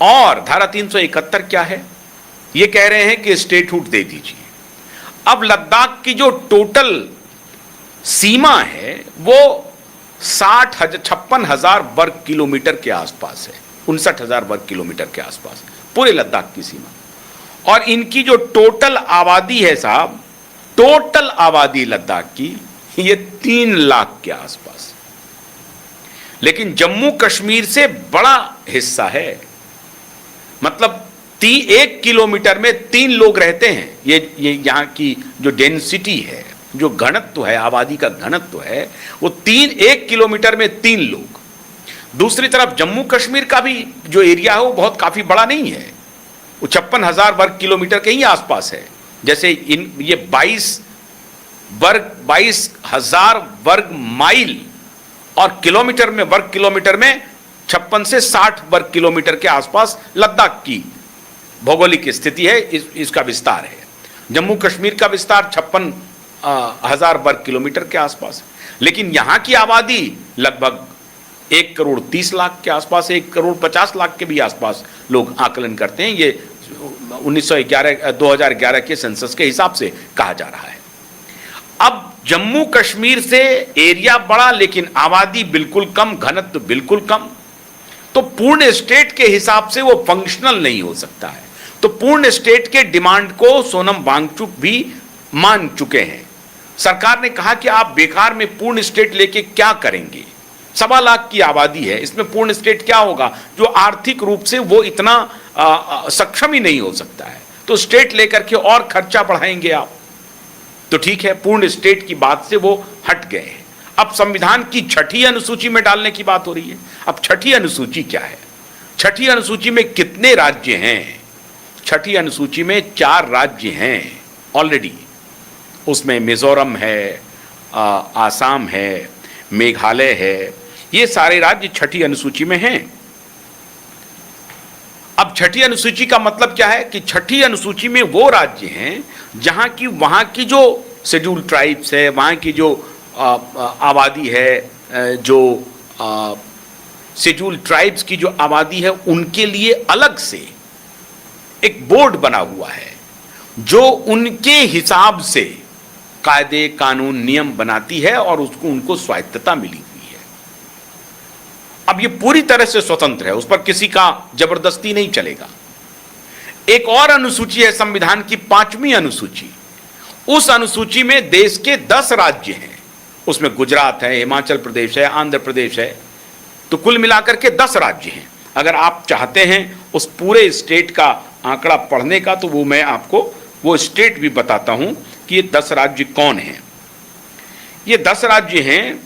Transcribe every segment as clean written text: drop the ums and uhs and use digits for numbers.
और धारा 371 क्या है, ये कह रहे हैं कि स्टेटहुड दे दीजिए। अब लद्दाख की जो टोटल सीमा है वो 56,000 वर्ग किलोमीटर के आसपास है, 59,000 वर्ग किलोमीटर के आसपास पूरे लद्दाख की सीमा। और इनकी जो टोटल आबादी है साहब, टोटल आबादी लद्दाख की ये 3 लाख के आसपास। लेकिन जम्मू कश्मीर से बड़ा हिस्सा है, मतलब 1 किलोमीटर में 3 लोग रहते हैं। ये यहां की जो डेंसिटी है, जो घनत्व है, आबादी का घनत्व है, वो 1 किलोमीटर में 3 लोग। दूसरी तरफ जम्मू कश्मीर का भी जो एरिया है वो बहुत काफी बड़ा नहीं है, वो 56,000 वर्ग किलोमीटर के ही आसपास है। जैसे ये 22,000 वर्ग माइल और किलोमीटर में, वर्ग किलोमीटर में 56 से 60 वर्ग किलोमीटर के आसपास लद्दाख की भौगोलिक स्थिति है, इसका विस्तार है। जम्मू कश्मीर का विस्तार 56,000 वर्ग किलोमीटर के आसपास है। लेकिन यहां की आबादी लगभग 1,30,00,000 के आसपास, 1,50,00,000 के भी आसपास लोग आकलन करते हैं। ये 2011 के सेंसस के हिसाब से कहा जा रहा है। अब जम्मू कश्मीर से एरिया बड़ा लेकिन आबादी बिल्कुल कम, घनत्व बिल्कुल कम, तो पूर्ण स्टेट के हिसाब से वो फंक्शनल नहीं हो सकता है। तो पूर्ण स्टेट के डिमांड को सोनम वांगचुक भी मान चुके हैं। सरकार ने कहा कि आप बेकार में पूर्ण स्टेट लेके क्या करेंगे, 1.25 लाख की आबादी है, इसमें पूर्ण स्टेट क्या होगा, जो आर्थिक रूप से वो इतना सक्षम ही नहीं हो सकता है, तो स्टेट लेकर के और खर्चा बढ़ाएंगे आप। तो ठीक है, पूर्ण स्टेट की बात से वो हट गए हैं। अब संविधान की 6ठी अनुसूची में डालने की बात हो रही है। अब 6ठी अनुसूची क्या है, 6ठी अनुसूची में कितने राज्य हैं? 6ठी अनुसूची में 4 राज्य हैं ऑलरेडी। उसमें मिजोरम है, आसाम है, मेघालय है, ये सारे राज्य 6ठी अनुसूची में हैं। अब 6ठी अनुसूची का मतलब क्या है कि 6ठी अनुसूची में वो राज्य हैं जहां की, वहां की जो शेड्यूल ट्राइब्स है, वहां की जो आबादी है, जो शेड्यूल ट्राइब्स की जो आबादी है, उनके लिए अलग से एक बोर्ड बना हुआ है जो उनके हिसाब से कायदे कानून नियम बनाती है और उसको, उनको स्वायत्तता मिली हुई है। अब ये पूरी तरह से स्वतंत्र है, उस पर किसी का जबरदस्ती नहीं चलेगा। एक और अनुसूची है संविधान की 5वीं अनुसूची। उस अनुसूची में देश के 10 राज्य हैं, उसमें गुजरात है, हिमाचल प्रदेश है, आंध्र प्रदेश है, तो कुल मिलाकर के 10 राज्य हैं। अगर आप चाहते हैं उस पूरे स्टेट का आंकड़ा पढ़ने का, तो वो मैं आपको वो स्टेट भी बताता हूं कि ये 10 राज्य कौन हैं। ये 10 राज्य हैं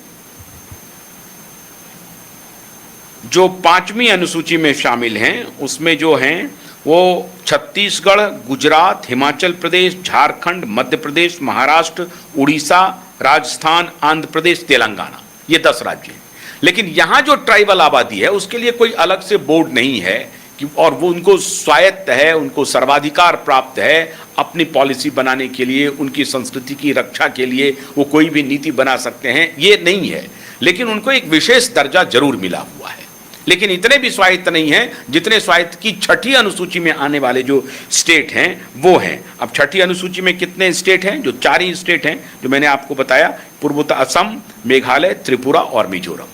जो 5वीं अनुसूची में शामिल हैं। उसमें जो हैं वो छत्तीसगढ़, गुजरात, हिमाचल प्रदेश, झारखंड, मध्य प्रदेश, महाराष्ट्र, उड़ीसा, राजस्थान, आंध्र प्रदेश, तेलंगाना, ये 10 राज्य हैं। लेकिन यहाँ जो ट्राइबल आबादी है उसके लिए कोई अलग से बोर्ड नहीं है कि, और वो उनको स्वायत्त है, उनको सर्वाधिकार प्राप्त है अपनी पॉलिसी बनाने के लिए, उनकी संस्कृति की रक्षा के लिए वो कोई भी नीति बना सकते हैं, ये नहीं है। लेकिन उनको एक विशेष दर्जा जरूर मिला हुआ है, लेकिन इतने भी स्वायत्त नहीं हैं जितने स्वायत्त की 6ठी अनुसूची में आने वाले जो स्टेट हैं वो हैं। अब 6ठी अनुसूची में कितने स्टेट हैं? जो 4 ही स्टेट हैं जो मैंने आपको बताया, पूर्वोत्तर असम, मेघालय, त्रिपुरा और मिजोरम।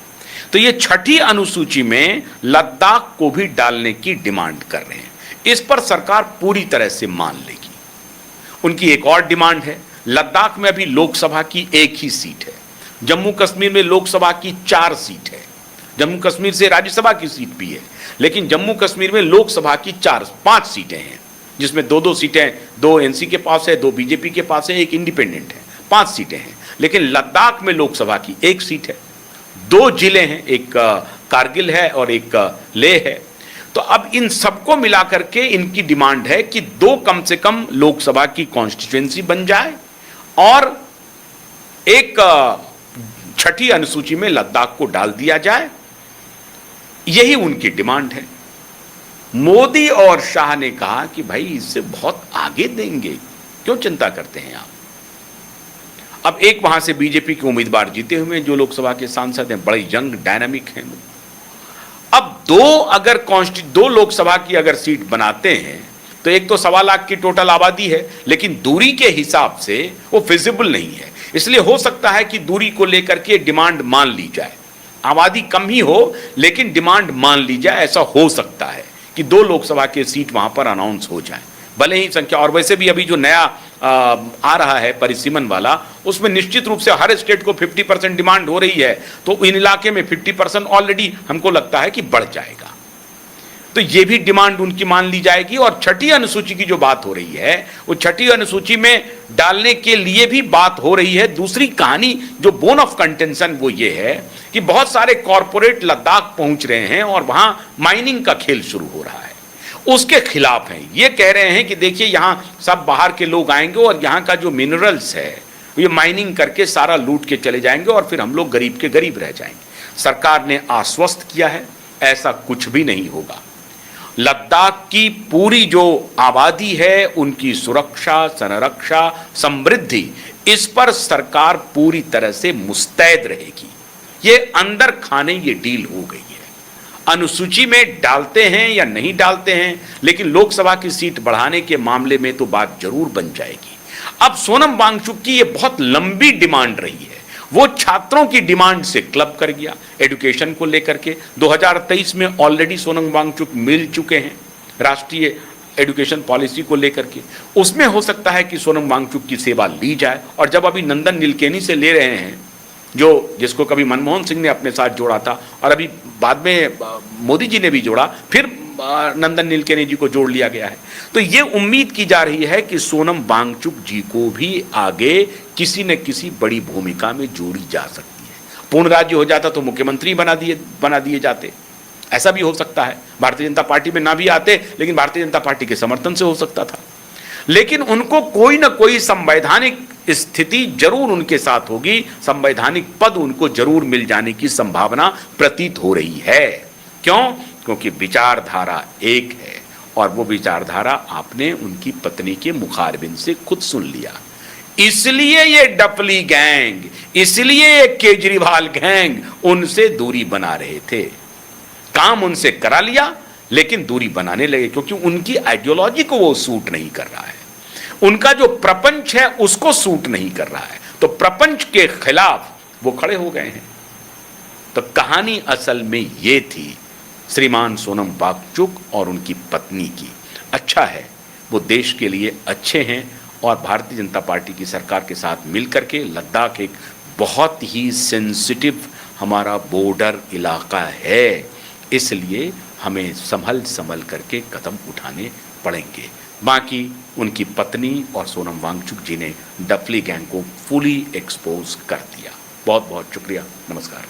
तो ये 6ठी अनुसूची में लद्दाख को भी डालने की डिमांड कर रहे हैं। इस पर सरकार पूरी तरह से मान लेगी। उनकी एक और डिमांड है, लद्दाख में अभी लोकसभा की 1 ही सीट है, जम्मू कश्मीर में लोकसभा की 4 सीट है, जम्मू कश्मीर से राज्यसभा की सीट भी है, लेकिन जम्मू कश्मीर में लोकसभा की 5 सीटें हैं, जिसमें 2 सीटें, 2 एनसी के पास है, 2 बीजेपी के पास है, 1 इंडिपेंडेंट है, 5 सीटें हैं। लेकिन लद्दाख में लोकसभा की 1 सीट है, 2 जिले हैं, एक कारगिल है और एक लेह है। तो अब इन सबको मिलाकर के इनकी डिमांड है कि 2 कम से कम लोकसभा की कॉन्स्टिट्यूएंसी बन जाए और एक 6ठी अनुसूची में लद्दाख को डाल दिया जाए। यही उनकी डिमांड है। मोदी और शाह ने कहा कि भाई इससे बहुत आगे देंगे, क्यों चिंता करते हैं आप। अब एक वहां से बीजेपी के उम्मीदवार जीते हुए जो लोकसभा के सांसद हैं, बड़े यंग डायनामिक हैं। अब आप दो लोकसभा की अगर सीट बनाते हैं तो एक तो 1.25 लाख की टोटल आबादी है, लेकिन दूरी के हिसाब से वो फिजिबल नहीं है। इसलिए हो सकता है कि दूरी को लेकर के डिमांड मान ली जाए, आबादी कम ही हो लेकिन डिमांड मान ली जाए। ऐसा हो सकता है कि 2 लोकसभा के सीट वहां पर अनाउंस हो जाए, भले ही संख्या। और वैसे भी अभी जो नया आ रहा है परिसीमन वाला, उसमें निश्चित रूप से हर स्टेट को 50% डिमांड हो रही है, तो इन इलाके में 50% ऑलरेडी हमको लगता है कि बढ़ जाएगा। तो ये भी डिमांड उनकी मान ली जाएगी। और छठी अनुसूची की जो बात हो रही है, वो छठी अनुसूची में डालने के लिए भी बात हो रही है। दूसरी कहानी जो बोन ऑफ कंटेंशन वो ये है कि बहुत सारे कॉरपोरेट लद्दाख पहुंच रहे हैं और वहां माइनिंग का खेल शुरू हो रहा है, उसके खिलाफ हैं। ये कह रहे हैं कि देखिए यहां सब बाहर के लोग आएंगे और यहां का जो मिनरल्स है ये माइनिंग करके सारा लूट के चले जाएंगे और फिर हम लोग गरीब के गरीब रह जाएंगे। सरकार ने आश्वस्त किया है ऐसा कुछ भी नहीं होगा। लद्दाख की पूरी जो आबादी है, उनकी सुरक्षा, संरक्षा, समृद्धि, इस पर सरकार पूरी तरह से मुस्तैद रहेगी। ये अंदर खाने ये डील हो गई है। अनुसूची में डालते हैं या नहीं डालते हैं, लेकिन लोकसभा की सीट बढ़ाने के मामले में तो बात जरूर बन जाएगी। अब सोनम वांगचुक की ये बहुत लंबी डिमांड रही है। वो छात्रों की डिमांड से क्लब कर गया एजुकेशन को लेकर के। 2023 में ऑलरेडी सोनम वांगचुक मिल चुके हैं राष्ट्रीय एजुकेशन पॉलिसी को लेकर के। उसमें हो सकता है कि सोनम वांगचुक की सेवा ली जाए। और जब अभी नंदन नीलकेनी से ले रहे हैं, जो जिसको कभी मनमोहन सिंह ने अपने साथ जोड़ा था और अभी बाद में मोदी जी ने भी जोड़ा, फिर नंदन नीलकेनी जी को जोड़ लिया गया है, तो ये उम्मीद की जा रही है कि सोनम वांगचुक जी को भी आगे किसी न किसी बड़ी भूमिका में जोड़ी जा सकती है। पूर्ण राज्य हो जाता तो मुख्यमंत्री बना दिए जाते, ऐसा भी हो सकता है। भारतीय जनता पार्टी में ना भी आते, लेकिन भारतीय जनता पार्टी के समर्थन से हो सकता था। लेकिन उनको कोई ना कोई संवैधानिक स्थिति जरूर उनके साथ होगी, संवैधानिक पद उनको जरूर मिल जाने की संभावना प्रतीत हो रही है। क्यों? क्योंकि विचारधारा एक है और वो विचारधारा आपने उनकी पत्नी के मुखारबिन से खुद सुन लिया। इसलिए ये डफली गैंग, इसलिए ये केजरीवाल गैंग उनसे दूरी बना रहे थे। काम उनसे करा लिया लेकिन दूरी बनाने लगे, क्योंकि उनकी आइडियोलॉजी को वो सूट नहीं कर रहा है, उनका जो प्रपंच है उसको सूट नहीं कर रहा है, तो प्रपंच के खिलाफ वो खड़े हो गए हैं। तो कहानी असल में ये थी श्रीमान सोनम वांगचुक और उनकी पत्नी की। अच्छा है वो देश के लिए अच्छे हैं और भारतीय जनता पार्टी की सरकार के साथ मिलकर के लद्दाख एक बहुत ही सेंसिटिव हमारा बॉर्डर इलाका है, इसलिए हमें संभल करके कदम उठाने पड़ेंगे। बाकी उनकी पत्नी और सोनम वांगचुक जी ने डफली गैंग को फुली एक्सपोज कर दिया। बहुत बहुत शुक्रिया, नमस्कार।